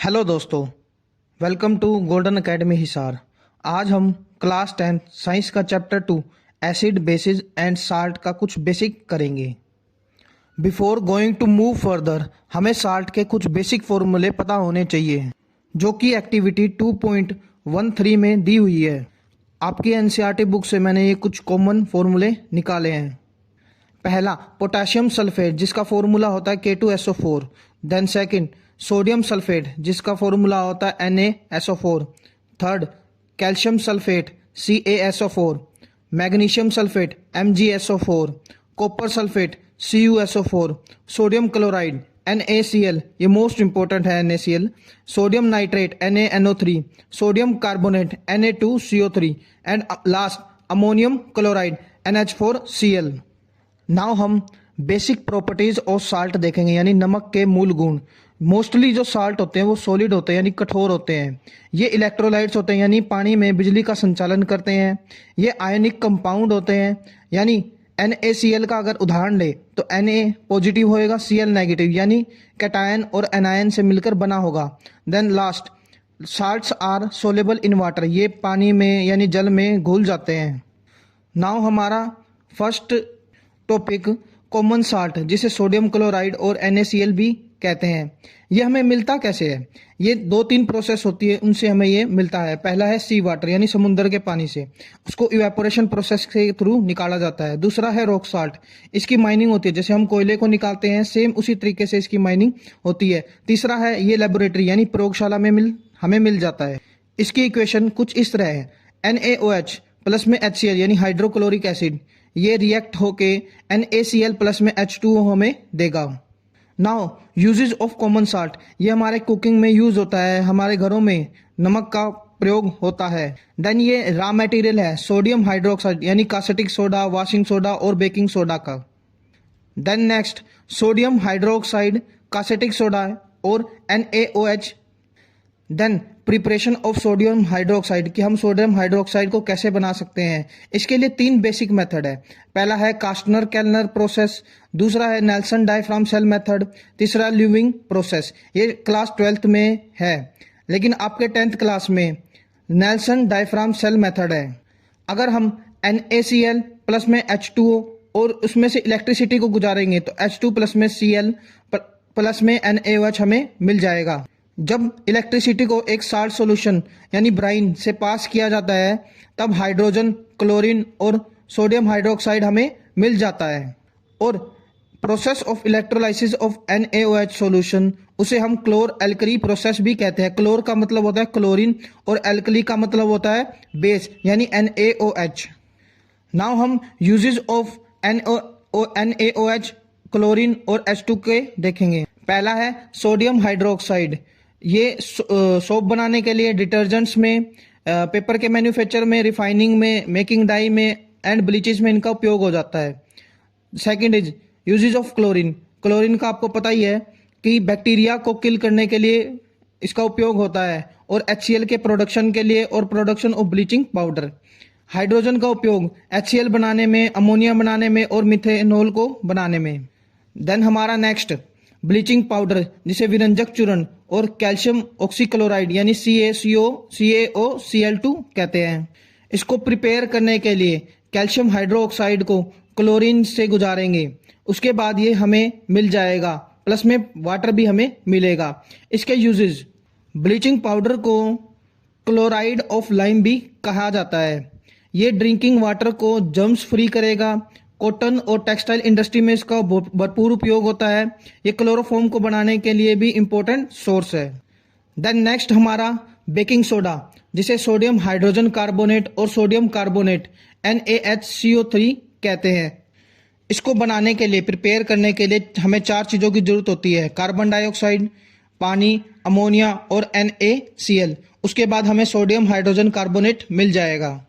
Hello दोस्तों, welcome to golden academy Hisar. आज हम क्लास 10 साइंस का chapter 2 acid bases and salt का कुछ बेसिक करेंगे। Before going to move further हमें साल्ट के कुछ बेसिक फॉर्मूले पता होने चाहिए जो कि एक्टिविटी 2.13 में दी हुई है। आपकी एनसीईआरटी बुक से मैंने ये कुछ कॉमन फॉर्मूले निकाले हैं। पहला, पोटेशियम सल्फेट जिसका फॉर्मूला होता है K2SO4। Then second, sodium sulphate जिसका फॉर्मूला होता है NaSO4। Third, calcium sulphate CaSO4। Magnesium sulphate MgSO4। Copper sulphate CuSO4। Sodium chloride NaCl, ये मोस्ट इंपॉर्टेंट है NaCl। Sodium nitrate NaNO3। Sodium carbonate Na2CO3 and last ammonium chloride NH4Cl। Now हम basic properties of salt देखेंगे, यानी नमक के मूल गुण। Mostly जो साल्ट होते हैं वो सॉलिड होते हैं, यानी कठोर होते हैं। ये इलेक्ट्रोलाइट्स होते हैं, यानी पानी में बिजली का संचालन करते हैं। ये आयनिक कंपाउंड होते हैं, यानी NaCl का अगर उदाहरण ले तो Na पॉजिटिव होएगा, Cl नेगेटिव, यानी कैटायन और एनायन से मिलकर बना होगा। Then last, salts are soluble in water, ये पानी में यानी जल में घुल जाते हैं। नाउ हमारा फर्स्ट टॉपिक, कॉमन साल्ट जिसे सोडियम क्लोराइड और NaCl भी कहते हैं। ये हमें मिलता कैसे है? ये 2-3 प्रोसेस होती है, उनसे हमें ये मिलता है। पहला है सी वाटर, यानी समुद्र के पानी से, उसको इवेपोरेशन प्रोसेस के थ्रू निकाला जाता है। दूसरा है रॉक साल्ट, इसकी माइनिंग होती है, जैसे हम कोयले को निकालते हैं सेम उसी तरीके से इसकी माइनिंग होती है। तीसरा है ये लेबोरेटरी यानी प्रयोगशाला में हमें मिल जाता है। इसकी इक्वेशन कुछ इस तरह है, NaOH प्लस में HCl यानी हाइड्रोक्लोरिक एसिड, ये रिएक्ट होके NaCl प्लस में H2O हमें देगा। Now uses of common salt, ये हमारे कुकिंग में यूज होता है, हमारे घरों में नमक का प्रयोग होता है। देन ये रॉ मटेरियल है सोडियम हाइड्रोक्साइड यानी कासेटिक सोडा, वॉशिंग सोडा और बेकिंग सोडा का। Then next, sodium hydroxide, caustic soda और NaOH। Then preparation of sodium hydroxide, कि हम सोडियम हाइड्रोक्साइड को कैसे बना सकते हैं। इसके लिए 3 बेसिक मेथड है। पहला है कास्टनर केल्नर प्रोसेस, दूसरा है नेल्सन डायफ्राम सेल मेथड, तीसरा ल्यूविंग प्रोसेस। ये क्लास 12th में है, लेकिन आपके 10th क्लास में नेल्सन डायफ्राम सेल मेथड है। अगर हम NaCl प्लस में H2O और उसमें से इलेक्ट्रिसिटी को गुजारेंगे तो H2 प्लस में Cl प्लस में NaOH हमें मिल जाएगा। जब इलेक्ट्रिसिटी को एक साल्ट सॉल्यूशन यानी ब्राइन से पास किया जाता है तब हाइड्रोजन, क्लोरीन और सोडियम हाइड्रोक्साइड हमें मिल जाता है। और process of electrolysis of NaOH solution, उसे हम क्लोर एल्कली प्रोसेस भी कहते हैं। क्लोर का मतलब होता है क्लोरीन और एल्कली का मतलब होता है बेस यानी NaOH। नाउ हम यूजेस ऑफ NaOH, क्लोरीन और H2 के देखेंगे। पहला है सोडियम हाइड्रोक्साइड, ये सोप बनाने के लिए, डिटर्जेंट्स में, पेपर के मैन्युफैक्चर में, रिफाइनिंग में, मेकिंग डाई में एंड ब्लीचेस में इनका उपयोग हो जाता है। Second is usage of chlorine. Chlorine का आपको पता ही है कि बैक्टीरिया को किल करने के लिए इसका उपयोग होता है, और HCl के प्रोडक्शन के लिए और production of bleaching powder. Hydrogen का उपयोग HCl बनाने में, अमोनिया बनाने में और मिथेनॉल को बनाने में। देन हमारा नेक्स्ट, ब्लीचिंग पाउडर जिसे विरंजक चूर्ण और कैल्शियम ऑक्सीक्लोराइड यानी CaCO कहते हैं। इसको प्रिपेयर करने के लिए कैल्शियम हाइड्रोक्साइड को क्लोरीन से गुजारेंगे, उसके बाद ये हमें मिल जाएगा, प्लस में वाटर भी हमें मिलेगा। इसके यूजेस, ब्लीचिंग पाउडर को क्लोराइड ऑफ लाइम भी कहा जाता है। ये ड्रिंकिंग वाटर को जर्म्स फ्री करेगा। कॉटन और टेक्सटाइल इंडस्ट्री में इसका भरपूर उपयोग होता है। ये क्लोरोफॉर्म को बनाने के लिए भी इंपॉर्टेंट सोर्स है। देन नेक्स्ट हमारा बेकिंग सोडा, जिसे सोडियम हाइड्रोजन कार्बोनेट और सोडियम कार्बोनेट NaHCO3 कहते हैं। इसको बनाने के लिए, प्रिपेयर करने के लिए हमें 4 चीज़ों की जरूरत होती है, कार्बन डाइऑक्साइड, पानी, अमोनिया और NaCl। उसके बाद हमें सोडियम हाइड्रोजन कार्बोनेट मिल जाएगा।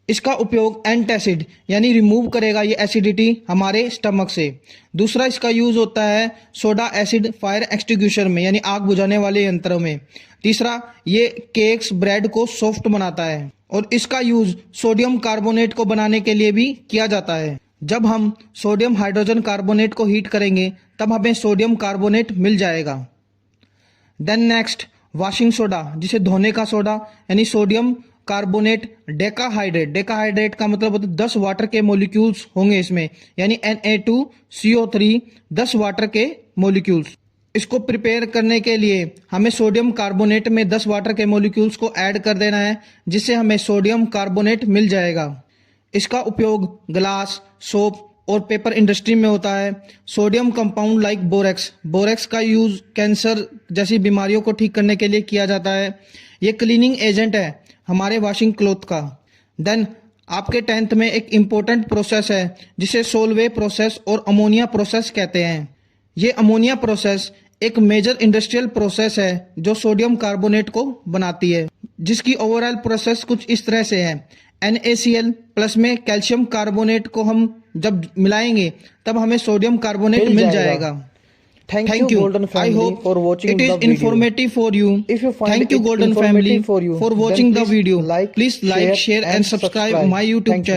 इसका उपयोग एंटासिड यानी रिमूव करेगा ये एसिडिटी हमारे स्टमक से। दूसरा इसका यूज होता है सोडा एसिड फायर एक्सटिंग्विशर में यानी आग बुझाने वाले यंत्रों में। तीसरा, ये केक्स, ब्रेड को सॉफ्ट बनाता है। और इसका यूज सोडियम कार्बोनेट को बनाने के लिए भी किया जाता है। जब हम सोडियम हाइड्रोजन कार्बोनेट को हीट करेंगे तब हमें सोडियम कार्बोनेट मिल जाएगा। देन नेक्स्ट, वॉशिंग सोडा जिसे धोने का सोडा यानी सोडियम कार्बोनेट डेकाहाइड्रेट, डेकाहाइड्रेट का मतलब होता है 10 वाटर के मॉलिक्यूल्स होंगे इसमें, यानी Na2CO3 10 वाटर के मॉलिक्यूल्स। इसको प्रिपेयर करने के लिए हमें सोडियम कार्बोनेट में 10 वाटर के मॉलिक्यूल्स को ऐड कर देना है, जिससे हमें सोडियम कार्बोनेट मिल जाएगा। इसका उपयोग ग्लास, सोप और पेपर इंडस्ट्री में होता है। Sodium compound like borax, borax का यूज कैंसर जैसी बीमारियों को ठीक करने के लिए किया जाता है। ये क्लीनिंग एजेंट है हमारे वॉशिंग क्लॉथ का। देन आपके 10th में एक इम्पोर्टेंट प्रोसेस है जिसे सोलवे प्रोसेस और अमोनिया प्रोसेस कहते हैं। ये अमोनिया प्रोसेस एक मेजर इंडस्ट्रियल प्रोसेस है जो सोडियम कार्बोनेट को बनाती है, जिसकी ओवरऑल प्रोसेस कुछ इस तरह से है। NaCl प्लस में कैल्शियम कार्बोनेट को हम जब मिलाएंगे तब हमें सोडियम कार्बोनेट मिल जाएगा। Thank Thank you, you. Golden I Family, hope for watching it is the video. informative for you. If you find Thank you, it Golden informative Family, for you, for then watching the please video. like, Please like, share, and subscribe my YouTube Thank you. channel.